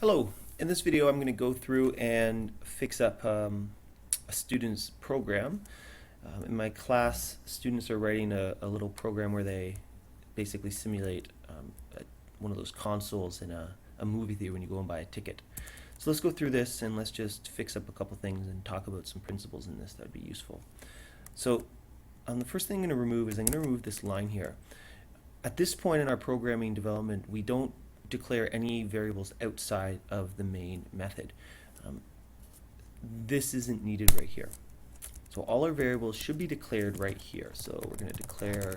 Hello, in this video I'm going to go through and fix up a student's program. In my class, students are writing a little program where they basically simulate one of those consoles in a movie theater when you go and buy a ticket. So let's go through this and let's just fix up a couple things and talk about some principles in this that would be useful. So the first thing I'm going to remove is I'm going to remove this line here. At this point in our programming development, we don't declare any variables outside of the main method. This isn't needed right here. So all our variables should be declared right here. So we're going to declare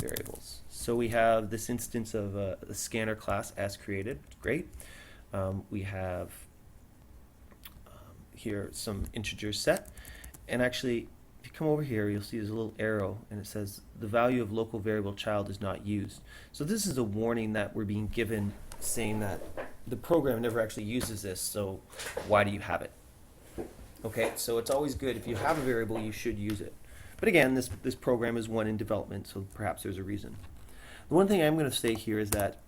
variables. So we have this instance of the scanner class as created. Great. We have here some integers set, and actually if you come over here you'll see there's a little arrow and it says the value of local variable child is not used. So this is a warning that we're being given saying that the program never actually uses this, so why do you have it? Okay, so it's always good if you have a variable you should use it. But again, this program is one in development, so perhaps there's a reason. The one thing I'm going to say here is that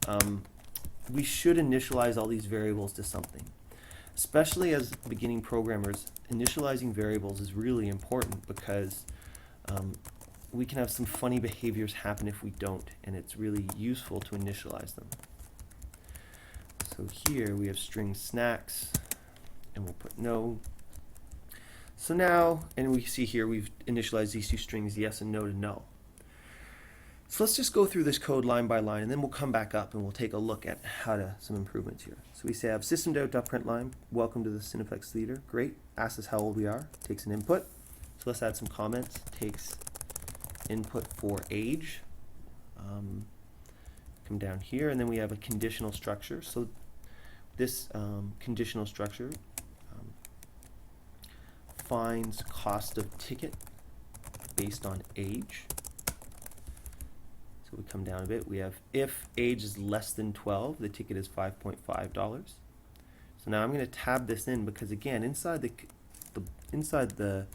we should initialize all these variables to something. Especially as beginning programmers, initializing variables is really important because we can have some funny behaviors happen if we don't, and it's really useful to initialize them. So here we have string snacks, and we'll put no. So now, and we see here we've initialized these two strings, yes and no, to null. So let's just go through this code line by line, and then we'll come back up and we'll take a look at some improvements here. So we say I have system.out.println, welcome to the Cineplex Theater. Great. Asks us how old we are. Takes an input. So let's add some comments. Takes input for age. Come down here, and then we have a conditional structure. So this conditional structure finds cost of ticket based on age. So we come down a bit. We have if age is less than 12, the ticket is $5.5. So now I'm going to tab this in because again, inside the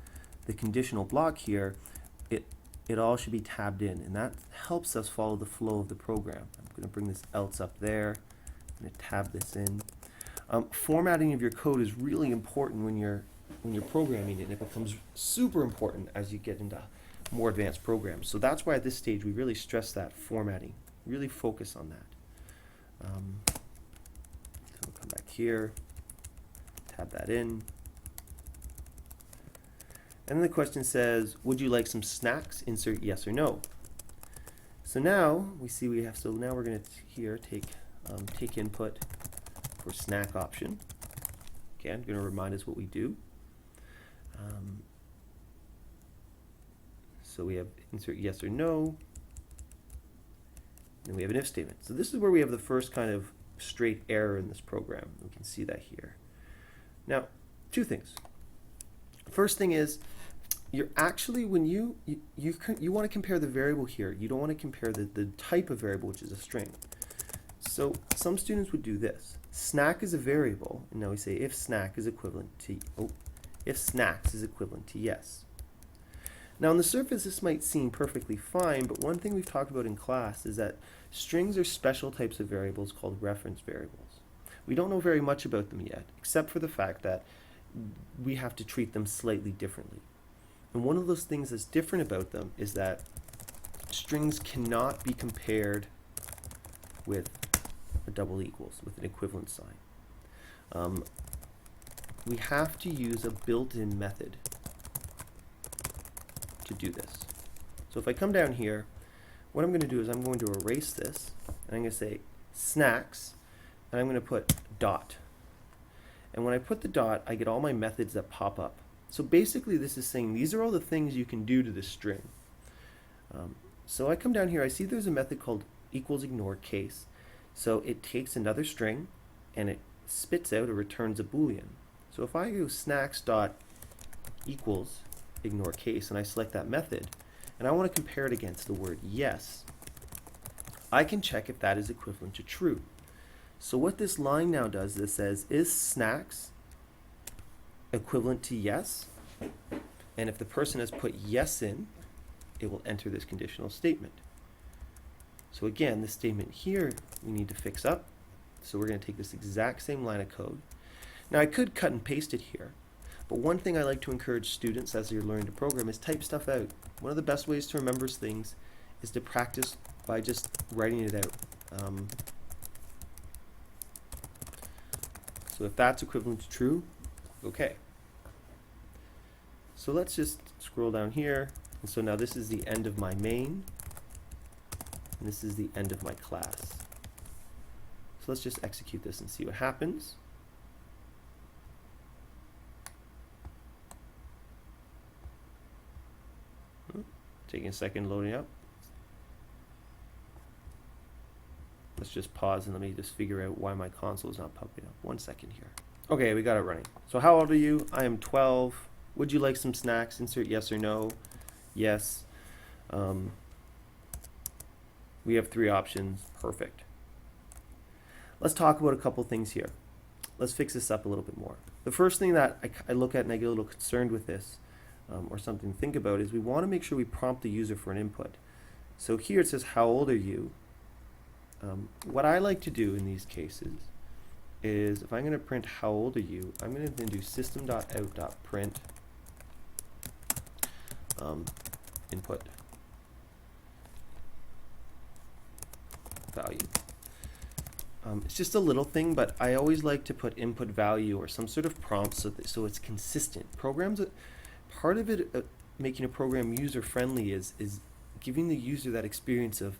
conditional block here, it all should be tabbed in, and that helps us follow the flow of the program. I'm going to bring this else up there. I'm going to tab this in. Formatting of your code is really important when you're programming it, and it becomes super important as you get into more advanced programs. So that's why at this stage we really stress that formatting, really focus on that. So we'll come back here, tab that in. And then the question says, would you like some snacks? Insert yes or no. So now we see we have, so now we're going to here take input for snack option. Again, going to remind us what we do. So we have insert yes or no, and we have an if statement. So this is where we have the first kind of straight error in this program. We can see that here. Now, two things. First thing is, you're actually, when you want to compare the variable here, you don't want to compare the type of variable, which is a string. So some students would do this. Snack is a variable, and now we say if snack is equivalent to, if snacks is equivalent to yes. Now on the surface this might seem perfectly fine, but one thing we've talked about in class is that strings are special types of variables called reference variables. We don't know very much about them yet, except for the fact that we have to treat them slightly differently. And one of those things that's different about them is that strings cannot be compared with a double equals, with an equivalent sign. We have to use a built-in method to do this. So if I come down here, what I'm going to do is I'm going to erase this, and I'm going to say snacks, and I'm going to put dot. And when I put the dot, I get all my methods that pop up. So basically this is saying these are all the things you can do to this string. So I come down here, I see there's a method called equals ignore case. So it takes another string and it spits out or returns a boolean. So if I go snacks dot equals ignore case and I select that method and I want to compare it against the word yes, I can check if that is equivalent to true. So what this line now does, this says is snacks equivalent to yes, and if the person has put yes in, it will enter this conditional statement. So again, this statement here we need to fix up. So we're going to take this exact same line of code. Now I could cut and paste it here, but one thing I like to encourage students as you're learning to program is type stuff out. One of the best ways to remember things is to practice by just writing it out. So if that's equivalent to true, okay. So let's just scroll down here. And so now this is the end of my main, and this is the end of my class. So let's just execute this and see what happens. Taking a second loading up. Let's just pause and let me just figure out why my console is not popping up. 1 second here. Okay, we got it running. So how old are you? I am 12. Would you like some snacks? Insert yes or no. Yes. We have 3 options. Perfect. Let's talk about a couple things here. Let's fix this up a little bit more. The first thing that I look at and I get a little concerned with this, or something to think about, is we want to make sure we prompt the user for an input. So here it says, how old are you? What I like to do in these cases is, if I'm going to print how old are you, I'm going to then do system.out.print input value. It's just a little thing, but I always like to put input value or some sort of prompt so it's consistent. Programs, part of it, making a program user friendly is giving the user that experience of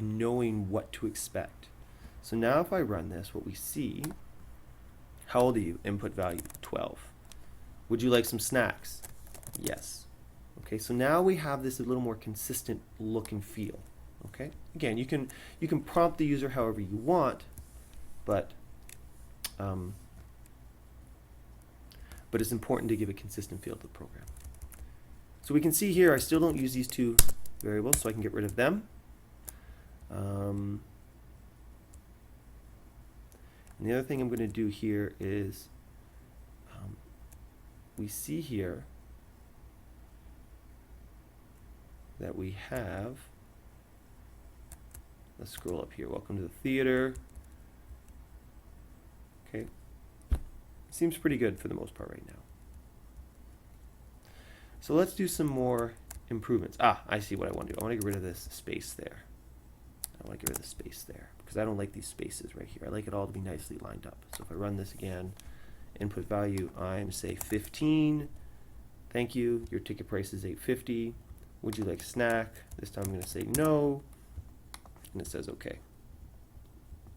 knowing what to expect. So now if I run this, what we see, how old are you? Input value 12. Would you like some snacks? Yes. Okay, so now we have this a little more consistent look and feel. Okay, again, you can prompt the user however you want, but it's important to give a consistent feel to the program. So we can see here I still don't use these 2 variables, so I can get rid of them. And the other thing I'm going to do here is we see here that we have, let's scroll up here, welcome to the theater. Okay, seems pretty good for the most part right now. So let's do some more improvements. I see what I want to do. I want to get rid of this space there. I want to get rid of the space there because I don't like these spaces right here. I like it all to be nicely lined up. So if I run this again, input value, I'm say 15. Thank you. Your ticket price is $8.50. Would you like a snack? This time I'm going to say no. And it says okay.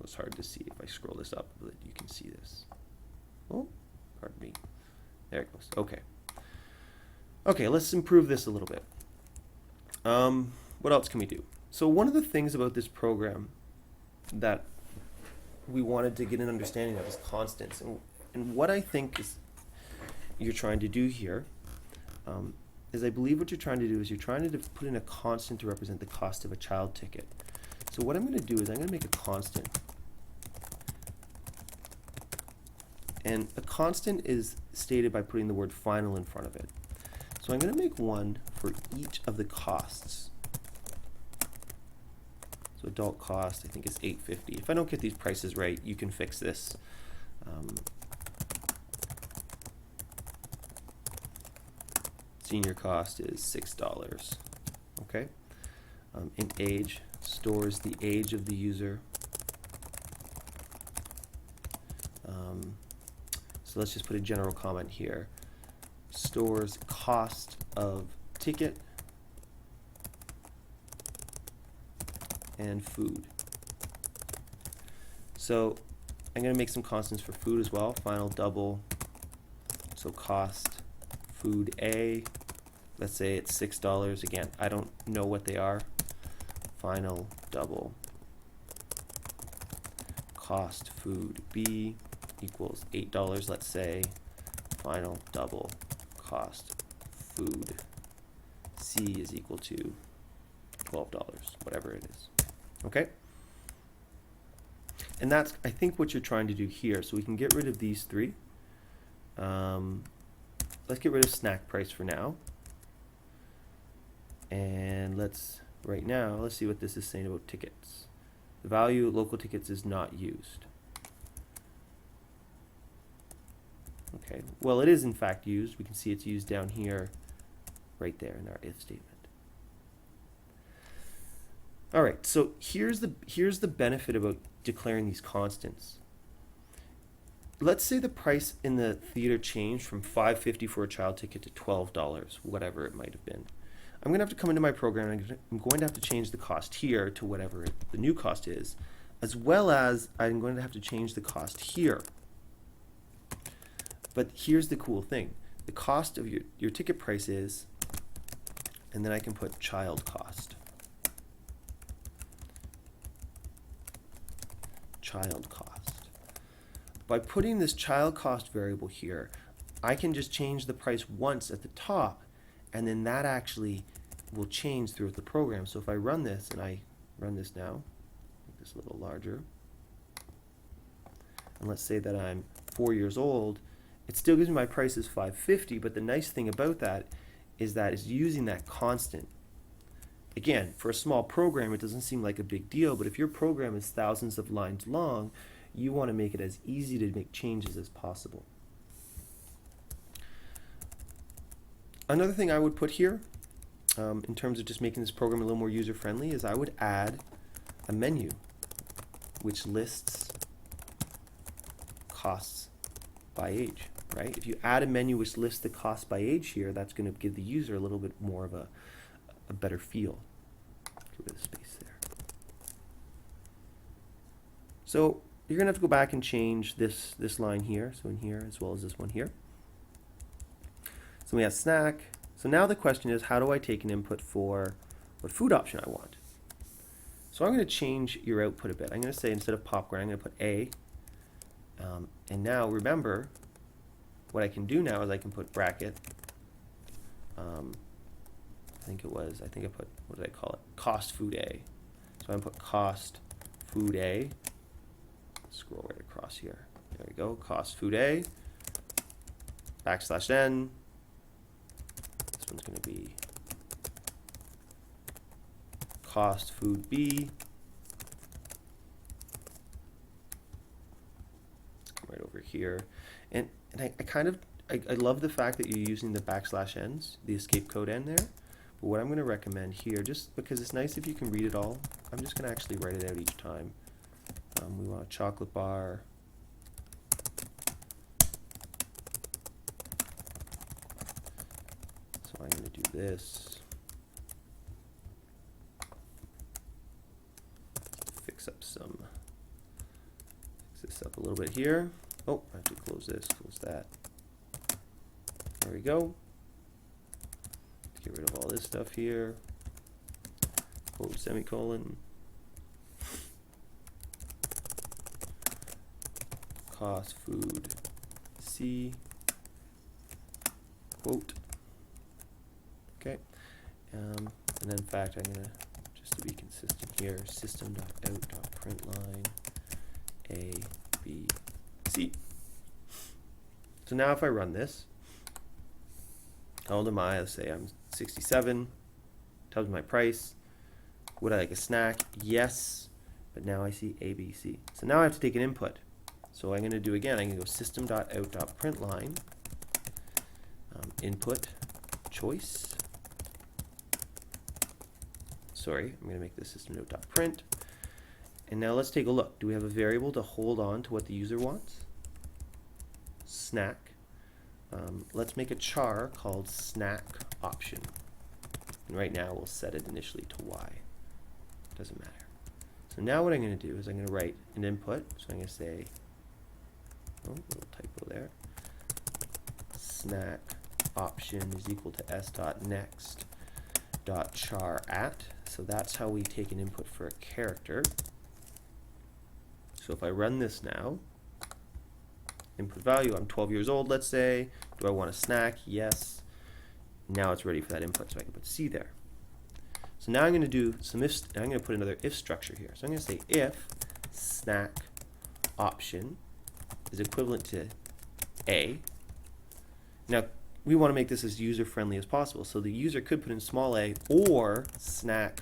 It's hard to see if I scroll this up, but you can see this. Oh, pardon me. There it goes. Okay. Okay, let's improve this a little bit. What else can we do? So one of the things about this program that we wanted to get an understanding of is constants. And what I think is you're trying to do here is I believe what you're trying to do is you're trying to put in a constant to represent the cost of a child ticket. So what I'm going to do is I'm going to make a constant. And a constant is stated by putting the word final in front of it. So I'm going to make one for each of the costs. So adult cost, I think, is $8.50. If I don't get these prices right, you can fix this. Senior cost is $6. Okay. In age, stores the age of the user. So let's just put a general comment here. Stores cost of ticket and food. So I'm going to make some constants for food as well. Final double. So cost food A. Let's say it's $6. Again, I don't know what they are. Final double. Cost food B equals $8, let's say. Final double. Cost food C is equal to $12, whatever it is. Okay? And that's, I think, what you're trying to do here. So we can get rid of these 3. Let's get rid of snack price for now. And let's, right now, let's see what this is saying about tickets. The value of local tickets is not used. Okay, well, it is in fact used. We can see it's used down here, right there in our if statement. All right, so here's the benefit about declaring these constants. Let's say the price in the theater changed from $5.50 for a child ticket to $12, whatever it might have been. I'm going to have to come into my program and I'm going to have to change the cost here to whatever the new cost is, as well as I'm going to have to change the cost here. But here's the cool thing. The cost of your ticket price is, and then I can put child cost. Child cost. By putting this child cost variable here, I can just change the price once at the top, and then that actually will change throughout the program. So if I run this, and I run this now, make this a little larger, and let's say that I'm 4 years old, it still gives me my price is $5.50, but the nice thing about that is that it's using that constant. Again, for a small program, it doesn't seem like a big deal, but if your program is thousands of lines long, you want to make it as easy to make changes as possible. Another thing I would put here, in terms of just making this program a little more user-friendly, is I would add a menu which lists costs by age, right? If you add a menu which lists the costs by age here, that's going to give the user a little bit more of a better feel. Get rid of the space there. So you're going to have to go back and change this line here, so in here as well as this one here. So we have snack. So now the question is, how do I take an input for what food option I want? So I'm going to change your output a bit. I'm going to say instead of popcorn, I'm going to put A. And now remember, what I can do now is I can put bracket. I put, what did I call it? Cost food A. So I'm going to put cost food A. Scroll right across here. There we go. Cost food A. \n. This one's going to be cost food B. Right over here. And I love the fact that you're using the \ns, the escape code n there. But what I'm going to recommend here, just because it's nice if you can read it all, I'm just going to actually write it out each time. We want a chocolate bar. So I'm going to do this. Fix this up a little bit here. Oh, I have to close this, close that. There we go. Get rid of all this stuff here. Quote, semicolon. Cost food C. Quote. Okay. And then in fact, I'm going to, just to be consistent here, system.out.println A, B, C. So now if I run this, how old am I? Let's say I'm 67. Tells me my price. Would I like a snack? Yes. But now I see A, B, C. So now I have to take an input. So I'm going to do again, I'm going to go system.out.println input choice. Sorry, I'm going to make this system.out.print. And now let's take a look. Do we have a variable to hold on to what the user wants? Snack. Let's make a char called snack option. And right now we'll set it initially to Y. Doesn't matter. So now what I'm going to do is I'm going to write an input. So I'm going to say, oh, little typo there. Snack option is equal to s.next.char at. So that's how we take an input for a character. So if I run this now, input value, I'm 12 years old, let's say. Do I want a snack? Yes. Now it's ready for that input, so I can put C there. So now I'm going to do some if, I'm going to put another if structure here. So I'm going to say if snack option is equivalent to A. Now we want to make this as user friendly as possible. So the user could put in small a, or snack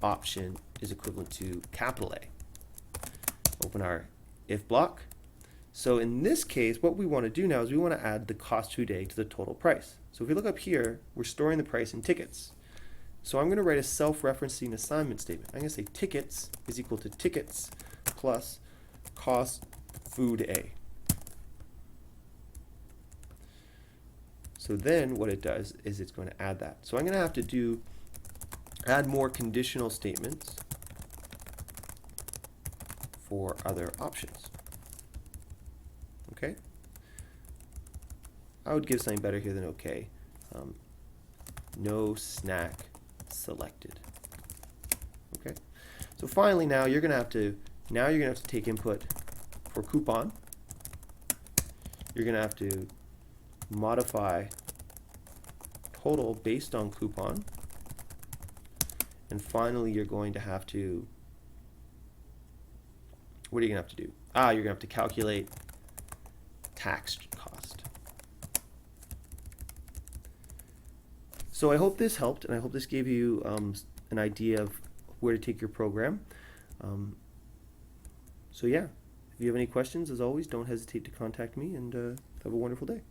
option is equivalent to capital A. Open our if block. So in this case, what we want to do now is we want to add the cost today to the total price. So if we look up here, we're storing the price in tickets. So I'm going to write a self-referencing assignment statement. I'm going to say tickets is equal to tickets plus cost food A. So then what it does is it's going to add that. So I'm going to have to add more conditional statements for other options. Okay? I would give something better here than okay. No snack selected. Okay? So finally now you're going to have to take input for coupon. You're going to have to modify total based on coupon. And finally you're going to have to, what are you going to have to do? You're going to have to calculate tax cost. So I hope this helped, and I hope this gave you an idea of where to take your program. So yeah, if you have any questions, as always, don't hesitate to contact me, and have a wonderful day.